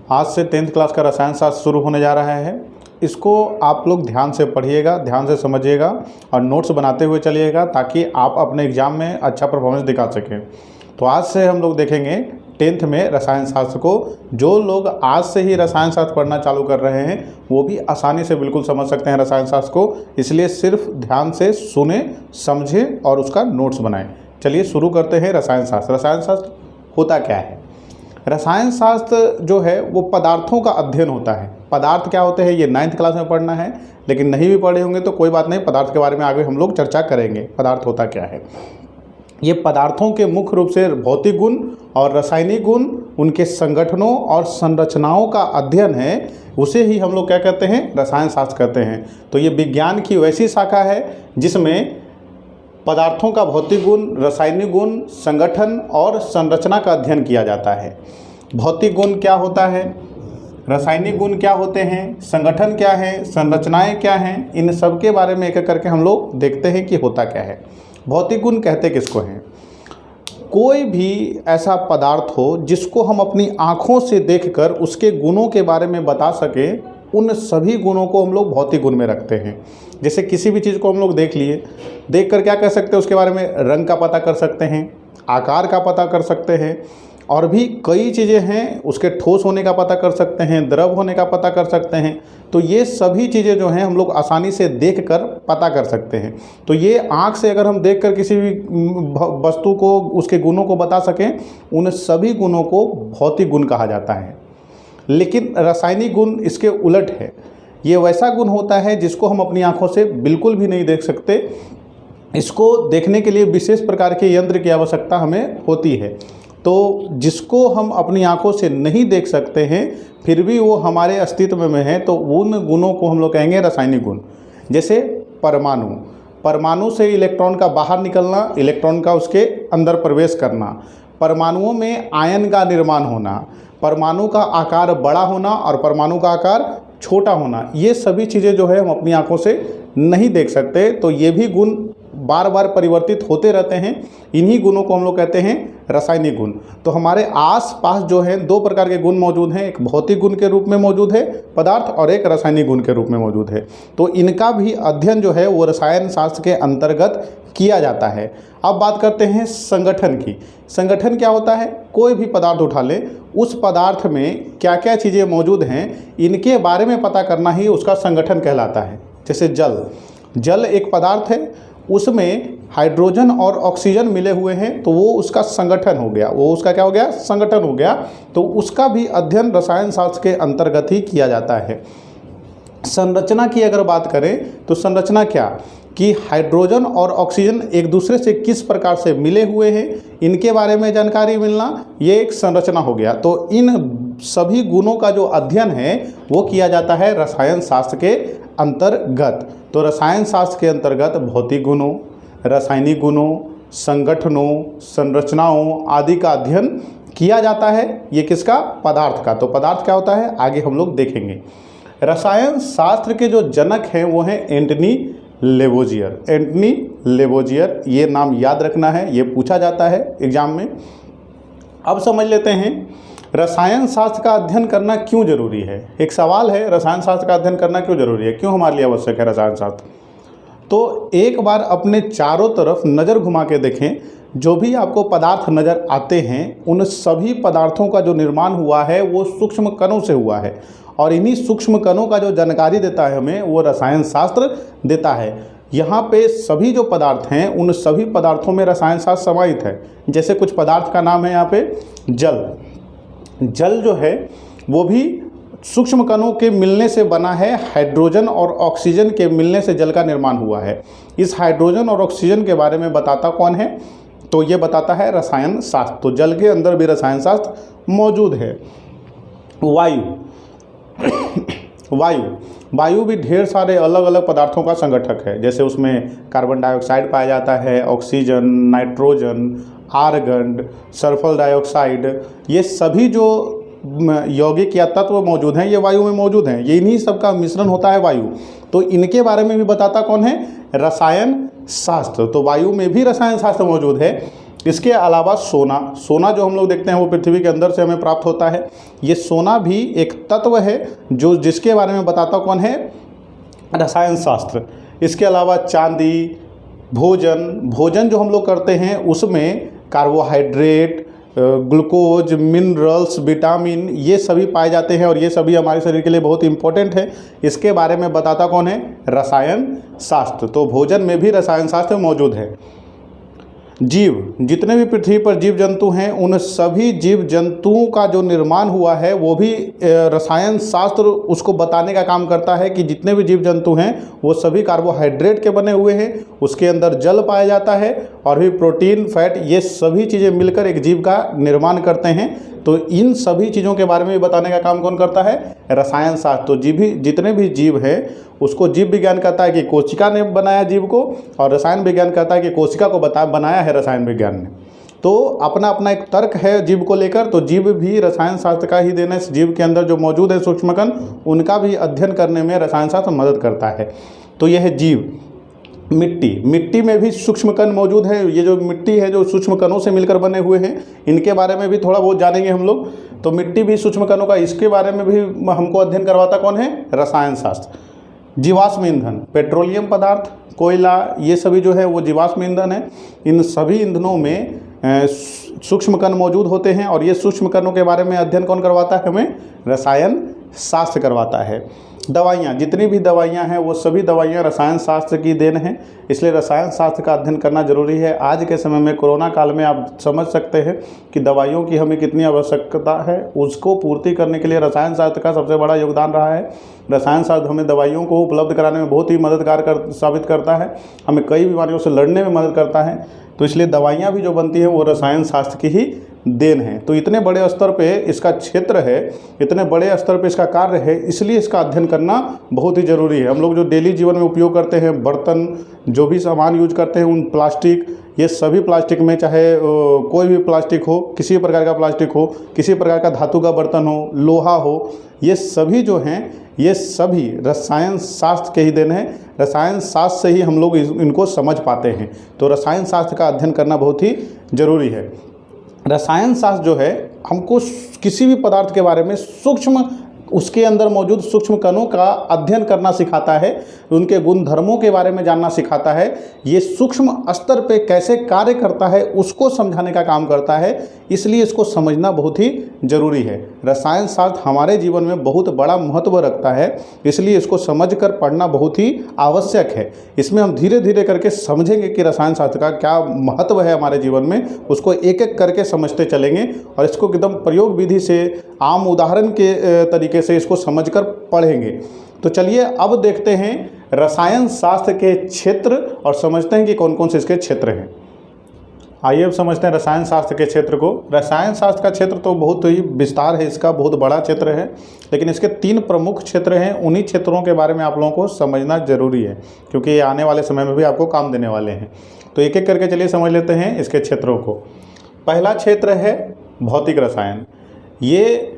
आज से 10th class का रसायन शास्त्र शुरू होने जा रहा है। इसको आप लोग ध्यान से पढ़िएगा, ध्यान से समझिएगा और नोट्स बनाते हुए चलिएगा ताकि आप अपने एग्ज़ाम में अच्छा परफॉर्मेंस दिखा सकें। तो आज से हम लोग देखेंगे 10th में रसायन शास्त्र को। जो लोग आज से ही रसायन शास्त्र पढ़ना चालू कर रहे हैं वो भी आसानी से बिल्कुल समझ सकते हैं रसायन शास्त्र को। इसलिए सिर्फ ध्यान से सुने, समझें और उसका नोट्स बनाएं। चलिए शुरू करते हैं रसायन शास्त्र। रसायन शास्त्र होता क्या है? रसायन शास्त्र जो है वो पदार्थों का अध्ययन होता है। पदार्थ क्या होते हैं ये 9th क्लास में पढ़ना है, लेकिन नहीं भी पढ़े होंगे तो कोई बात नहीं, पदार्थ के बारे में आगे हम लोग चर्चा करेंगे। पदार्थ होता क्या है? ये पदार्थों के मुख्य रूप से भौतिक गुण और रासायनिक गुण, उनके संगठनों और संरचनाओं का अध्ययन है। उसे ही हम लोग क्या कहते हैं? रसायन शास्त्र कहते हैं। तो ये विज्ञान की वैसी शाखा है जिसमें पदार्थों का भौतिक गुण, रासायनिक गुण, संगठन और संरचना का अध्ययन किया जाता है। भौतिक गुण क्या होता है, रासायनिक गुण क्या होते हैं, संगठन क्या है, संरचनाएं क्या हैं, इन सब के बारे में एक एक करके हम लोग देखते हैं कि होता क्या है। भौतिक गुण कहते किसको हैं? कोई भी ऐसा पदार्थ हो जिसको हम अपनी आँखों से देखकर उसके गुणों के बारे में बता सकें, उन सभी गुणों को हम लोग भौतिक गुण में रखते हैं। जैसे किसी भी चीज़ को हम लोग देख लिए, देख कर क्या कर सकते हैं? उसके बारे में रंग का पता कर सकते हैं, आकार का पता कर सकते हैं, और भी कई चीज़ें हैं। उसके ठोस होने का पता कर सकते हैं, द्रव होने का पता कर सकते हैं। तो ये सभी चीज़ें जो हैं हम लोग आसानी से देख कर पता कर सकते हैं। तो ये आँख से अगर हम देख कर किसी भी वस्तु को, उसके गुणों को बता सकें, उन सभी गुणों को भौतिक गुण कहा जाता है। लेकिन रासायनिक गुण इसके उलट है। ये वैसा गुण होता है जिसको हम अपनी आँखों से बिल्कुल भी नहीं देख सकते। इसको देखने के लिए विशेष प्रकार के यंत्र की आवश्यकता हमें होती है। तो जिसको हम अपनी आंखों से नहीं देख सकते हैं फिर भी वो हमारे अस्तित्व में है, तो उन गुणों को हम लोग कहेंगे रासायनिक गुण। जैसे परमाणु, परमाणु से इलेक्ट्रॉन का बाहर निकलना, इलेक्ट्रॉन का उसके अंदर प्रवेश करना, परमाणुओं में आयन का निर्माण होना, परमाणु का आकार बड़ा होना और परमाणु का आकार छोटा होना, ये सभी चीज़ें जो है हम अपनी आंखों से नहीं देख सकते। तो ये भी गुण बार बार परिवर्तित होते रहते हैं। इन्हीं गुणों को हम लोग कहते हैं रासायनिक गुण। तो हमारे आसपास जो है दो प्रकार के गुण मौजूद हैं। एक भौतिक गुण के रूप में मौजूद है पदार्थ, और एक रासायनिक गुण के रूप में मौजूद है। तो इनका भी अध्ययन जो है वो रसायन शास्त्र के अंतर्गत किया जाता है। अब बात करते हैं संगठन की। संगठन क्या होता है? कोई भी पदार्थ उठा लें, उस पदार्थ में क्या क्या चीज़ें मौजूद हैं, इनके बारे में पता करना ही उसका संगठन कहलाता है। जैसे जल, जल एक पदार्थ है, उसमें हाइड्रोजन और ऑक्सीजन मिले हुए हैं, तो वो उसका संगठन हो गया। वो उसका क्या हो गया? संगठन हो गया। तो उसका भी अध्ययन रसायन शास्त्र के अंतर्गत ही किया जाता है। संरचना की अगर बात करें तो संरचना क्या कि हाइड्रोजन और ऑक्सीजन एक दूसरे से किस प्रकार से मिले हुए हैं, इनके बारे में जानकारी मिलना, ये एक संरचना हो गया। तो इन सभी गुणों का जो अध्ययन है वो किया जाता है रसायन शास्त्र के अंतर्गत। तो रसायन शास्त्र के अंतर्गत भौतिक गुणों, रासायनिक गुणों, संगठनों, संरचनाओं आदि का अध्ययन किया जाता है। ये किसका? पदार्थ का। तो पदार्थ क्या होता है आगे हम लोग देखेंगे। रसायन शास्त्र के जो जनक हैं वो हैं एंटनी लेवोजियर। एंटनी लेवोजियर, ये नाम याद रखना है, ये पूछा जाता है एग्जाम में। अब समझ लेते हैं रसायन शास्त्र का अध्ययन करना क्यों जरूरी है। एक सवाल है, रसायन शास्त्र का अध्ययन करना क्यों जरूरी है, क्यों हमारे लिए आवश्यक है रसायन शास्त्र? तो एक बार अपने चारों तरफ नज़र घुमा के देखें, जो भी आपको पदार्थ नज़र आते हैं उन सभी पदार्थों का जो निर्माण हुआ है वो सूक्ष्म कणों से हुआ है, और इन्हीं सूक्ष्म कणों का जो जानकारी देता है हमें वो रसायन शास्त्र देता है। यहाँ पे सभी जो पदार्थ हैं उन सभी पदार्थों में रसायन शास्त्र समाहित है। जैसे कुछ पदार्थ का नाम है यहाँ पे जल। जल जो है वो भी सूक्ष्म कणों के मिलने से बना है। हाइड्रोजन और ऑक्सीजन के मिलने से जल का निर्माण हुआ है। इस हाइड्रोजन और ऑक्सीजन के बारे में बताता कौन है? तो ये बताता है रसायन शास्त्र। तो जल के अंदर भी रसायन शास्त्र मौजूद है। वायु, वायु भी ढेर सारे अलग अलग पदार्थों का संगठक है। जैसे उसमें कार्बन डाइऑक्साइड पाया जाता है, oxygen, nitrogen, argon, sulphur dioxide, ये सभी जो यौगिक या तत्व मौजूद हैं ये वायु में मौजूद हैं। ये इन्हीं सब का मिश्रण होता है वायु। तो इनके बारे में भी बताता कौन है? रसायन शास्त्र। तो वायु में भी रसायन शास्त्र मौजूद है। इसके अलावा सोना, सोना जो हम लोग देखते हैं वो पृथ्वी के अंदर से हमें प्राप्त होता है। ये सोना भी एक तत्व है जो जिसके बारे में बताता कौन है, रसायन शास्त्र। इसके अलावा चांदी, भोजन जो हम लोग करते हैं उसमें कार्बोहाइड्रेट, ग्लूकोज, मिनरल्स, विटामिन ये सभी पाए जाते हैं और ये सभी हमारे शरीर के लिए बहुत इंपॉर्टेंट है। इसके बारे में बताता कौन है, रसायन शास्त्र। तो भोजन में भी रसायन शास्त्र मौजूद है। जीव, जितने भी पृथ्वी पर जीव जंतु हैं उन सभी जीव जंतुओं का जो निर्माण हुआ है वो भी रसायन शास्त्र उसको बताने का काम करता है कि जितने भी जीव जंतु हैं वो सभी कार्बोहाइड्रेट के बने हुए हैं, उसके अंदर जल पाया जाता है और भी प्रोटीन, फैट, ये सभी चीज़ें मिलकर एक जीव का निर्माण करते हैं। तो इन सभी चीज़ों के बारे में भी बताने का काम कौन करता है, रसायन शास्त्र। तो जितने भी जीव हैं उसको जीव विज्ञान कहता है कि कोशिका ने बनाया जीव को, और रसायन विज्ञान कहता है कि कोशिका को बनाया है रसायन विज्ञान ने। तो अपना अपना एक तर्क है जीव को लेकर। तो जीव भी रसायन शास्त्र का ही देन है। जीव के अंदर जो मौजूद है सूक्ष्म कण, उनका भी अध्ययन करने में रसायन शास्त्र मदद करता है। तो यह है जीव। मिट्टी में भी सूक्ष्म कण मौजूद है। ये जो मिट्टी है जो सूक्ष्म कणों से मिलकर बने हुए हैं, इनके बारे में भी थोड़ा बहुत जानेंगे हम लोग। तो मिट्टी भी सूक्ष्म कणों का, इसके बारे में भी हमको अध्ययन करवाता कौन है, रसायन शास्त्र। जीवाश्म ईंधन, पेट्रोलियम पदार्थ, कोयला, ये सभी जो है वो जीवाश्म ईंधन है। इन सभी ईंधनों में सूक्ष्म कण मौजूद होते हैं और ये सूक्ष्म कणों के बारे में अध्ययन कौन करवाता है, हमें रसायन शास्त्र करवाता है। दवाइयाँ, जितनी भी दवाइयाँ हैं वो सभी दवाइयाँ रसायन शास्त्र की देन हैं, इसलिए रसायन शास्त्र का अध्ययन करना जरूरी है। आज के समय में कोरोना काल में आप समझ सकते हैं कि दवाइयों की हमें कितनी आवश्यकता है। उसको पूर्ति करने के लिए रसायन शास्त्र का सबसे बड़ा योगदान रहा है। रसायन शास्त्र हमें दवाइयों को उपलब्ध कराने में बहुत ही मददगार साबित करता है, हमें कई बीमारियों से लड़ने में मदद करता है। तो इसलिए दवाइयाँ भी जो बनती हैं वो रसायन शास्त्र की ही देन है। तो इतने बड़े स्तर पे इसका क्षेत्र है, इतने बड़े स्तर पे इसका कार्य है, इसलिए इसका अध्ययन करना बहुत ही ज़रूरी है। हम लोग जो डेली जीवन में उपयोग करते हैं, बर्तन, जो भी सामान यूज करते हैं, उन प्लास्टिक, ये सभी प्लास्टिक में चाहे कोई भी प्लास्टिक हो, किसी प्रकार का प्लास्टिक हो, किसी प्रकार का धातु का बर्तन हो, लोहा हो, ये सभी जो हैं ये सभी रसायन शास्त्र के ही देन है। रसायन शास्त्र से ही हम लोग इनको समझ पाते हैं। तो रसायन शास्त्र का अध्ययन करना बहुत ही ज़रूरी है। रसायन शास्त्र जो है हमको किसी भी पदार्थ के बारे में सूक्ष्म, उसके अंदर मौजूद सूक्ष्म कणों का अध्ययन करना सिखाता है, उनके गुण धर्मों के बारे में जानना सिखाता है। ये सूक्ष्म स्तर पे कैसे कार्य करता है उसको समझाने का काम करता है, इसलिए इसको समझना बहुत ही ज़रूरी है। रसायन शास्त्र हमारे जीवन में बहुत बड़ा महत्व रखता है, इसलिए इसको समझकर पढ़ना बहुत ही आवश्यक है। इसमें हम धीरे धीरे करके समझेंगे कि रसायन शास्त्र का क्या महत्व है हमारे जीवन में, उसको एक एक करके समझते चलेंगे और इसको एकदम प्रयोग विधि से, आम उदाहरण के तरीके से इसको समझकर पढ़ेंगे। तो चलिए अब देखते हैं रसायन शास्त्र के क्षेत्र और समझते हैं कि कौन कौन से इसके क्षेत्र हैं। आइए अब समझते हैं रसायन शास्त्र के क्षेत्र को। रसायन शास्त्र का क्षेत्र तो बहुत ही विस्तार है, इसका बहुत बड़ा क्षेत्र है, लेकिन इसके 3 प्रमुख क्षेत्र हैं। उन्हीं क्षेत्रों के बारे में आप लोगों को समझना जरूरी है, क्योंकि ये आने वाले समय में भी आपको काम देने वाले हैं। तो एक एक करके चलिए समझ लेते हैं इसके क्षेत्रों को। पहला क्षेत्र है भौतिक रसायन। ये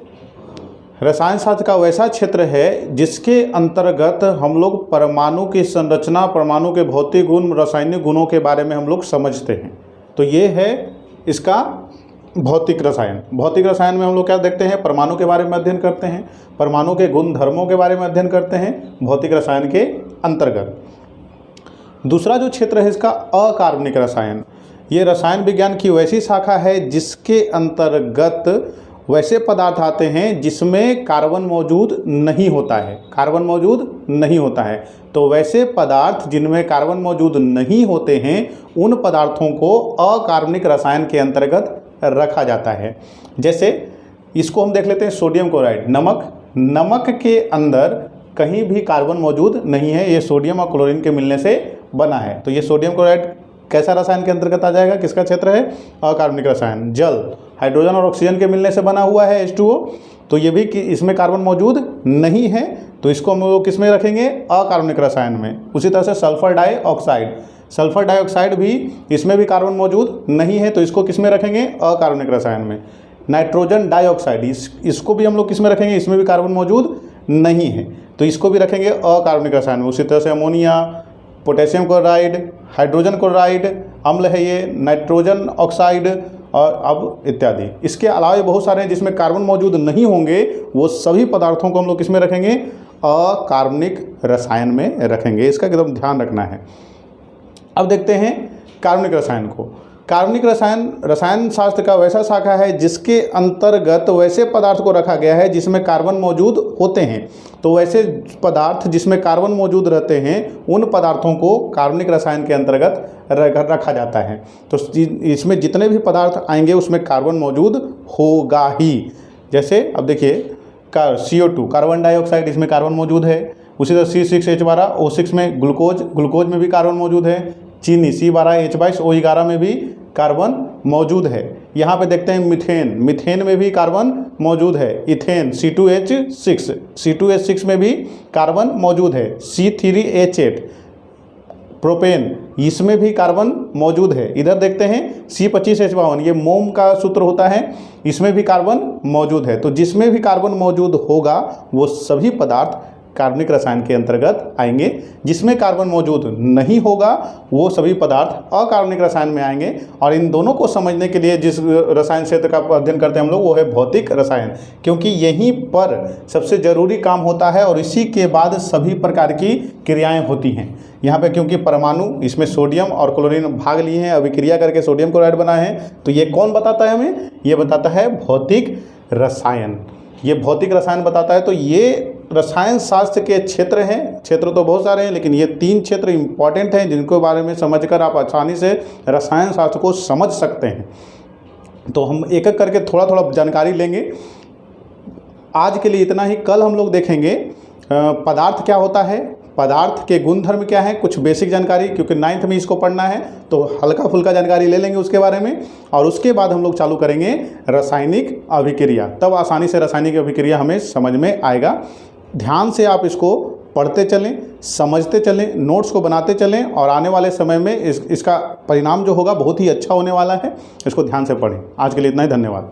रसायन शास्त्र का वैसा क्षेत्र है जिसके अंतर्गत हम लोग परमाणु की संरचना, परमाणु के भौतिक गुण, रासायनिक गुणों के बारे में हम लोग समझते हैं। तो ये है इसका भौतिक रसायन। भौतिक रसायन में हम लोग क्या देखते हैं, परमाणु के बारे में अध्ययन करते हैं, परमाणु के गुण धर्मों के बारे में अध्ययन करते हैं भौतिक रसायन के अंतर्गत। दूसरा जो क्षेत्र है इसका अकार्बनिक रसायन। ये रसायन विज्ञान की वैसी शाखा है जिसके अंतर्गत वैसे पदार्थ आते हैं जिसमें कार्बन मौजूद नहीं होता है, कार्बन मौजूद नहीं होता है। तो वैसे पदार्थ जिनमें कार्बन मौजूद नहीं होते हैं उन पदार्थों को अकार्बनिक रसायन के अंतर्गत रखा जाता है। जैसे इसको हम देख लेते हैं सोडियम क्लोराइड, नमक के अंदर कहीं भी कार्बन मौजूद नहीं है, ये सोडियम और क्लोरीन के मिलने से बना है। तो ये सोडियम क्लोराइड कैसा रसायन के अंतर्गत आ जाएगा, किसका क्षेत्र है, अकार्बनिक रसायन। जल हाइड्रोजन और ऑक्सीजन के मिलने से बना हुआ है H2O, तो ये भी कि इसमें कार्बन मौजूद नहीं है, तो इसको हम लोग किस में रखेंगे, अकार्बनिक रसायन में। उसी तरह से सल्फर डाइऑक्साइड भी, इसमें भी कार्बन मौजूद नहीं है, तो इसको किस में रखेंगे, अकार्बनिक रसायन में। नाइट्रोजन डाइऑक्साइड, इसको भी हम लोग किस में रखेंगे, इसमें भी कार्बन मौजूद नहीं है, तो इसको भी रखेंगे अकार्बनिक रसायन में। उसी तरह से ammonia, potassium chloride, hydrogen chloride अम्ल है ये, नाइट्रोजन ऑक्साइड और अब इत्यादि। इसके अलावा ये बहुत सारे हैं जिसमें कार्बन मौजूद नहीं होंगे, वो सभी पदार्थों को हम लोग किस में रखेंगे, अकार्बनिक रसायन में रखेंगे। इसका एकदम ध्यान रखना है। अब देखते हैं कार्बनिक रसायन को। कार्बनिक रसायन शास्त्र का वैसा शाखा है जिसके अंतर्गत वैसे पदार्थ को रखा गया है जिसमें कार्बन मौजूद होते हैं। तो वैसे पदार्थ जिसमें कार्बन मौजूद रहते हैं उन पदार्थों को कार्बनिक रसायन के अंतर्गत रखा जाता है। तो इसमें जितने भी पदार्थ आएंगे उसमें कार्बन मौजूद होगा ही। जैसे अब देखिए CO2 कार्बन डाइऑक्साइड, इसमें कार्बन मौजूद है। उसी तरह C6H12O6 में ग्लूकोज में भी कार्बन मौजूद है। चीनी C12H22O11 में भी कार्बन मौजूद है। यहाँ पे देखते हैं मीथेन में भी कार्बन मौजूद है। इथेन C2H6 में भी कार्बन मौजूद है। C3H8 प्रोपेन, इसमें भी कार्बन मौजूद है। इधर देखते हैं C25H52, ये मोम का सूत्र होता है, इसमें भी कार्बन मौजूद है। तो जिसमें भी कार्बन मौजूद होगा वो सभी पदार्थ कार्बनिक रसायन के अंतर्गत आएंगे। जिसमें कार्बन मौजूद नहीं होगा वो सभी पदार्थ अकार्बनिक रसायन में आएंगे। और इन दोनों को समझने के लिए जिस रसायन क्षेत्र का अध्ययन करते हैं हम लोग वो है भौतिक रसायन, क्योंकि यहीं पर सबसे ज़रूरी काम होता है और इसी के बाद सभी प्रकार की क्रियाएँ होती हैं। यहाँ पे क्योंकि परमाणु, इसमें सोडियम और क्लोरीन भाग लिए हैं, अभिक्रिया करके सोडियम क्लोराइड बना है। तो ये कौन बताता है हमें, ये बताता है भौतिक रसायन। ये भौतिक रसायन बताता है। तो ये रसायन शास्त्र के क्षेत्र हैं। क्षेत्र तो बहुत सारे हैं लेकिन ये 3 क्षेत्र इंपॉर्टेंट हैं जिनके बारे में समझकर आप आसानी से रसायन शास्त्र को समझ सकते हैं। तो हम एक एक करके थोड़ा थोड़ा जानकारी लेंगे। आज के लिए इतना ही। कल हम लोग देखेंगे पदार्थ क्या होता है, पदार्थ के गुणधर्म क्या है, कुछ बेसिक जानकारी, क्योंकि 9th में इसको पढ़ना है तो हल्का फुल्का जानकारी ले लेंगे उसके बारे में। और उसके बाद हम लोग चालू करेंगे रासायनिक अभिक्रिया। तब आसानी से रासायनिक अभिक्रिया हमें समझ में आएगा। ध्यान से आप इसको पढ़ते चलें, समझते चलें, नोट्स को बनाते चलें और आने वाले समय में इसका परिणाम जो होगा बहुत ही अच्छा होने वाला है। इसको ध्यान से पढ़ें। आज के लिए इतना ही। धन्यवाद।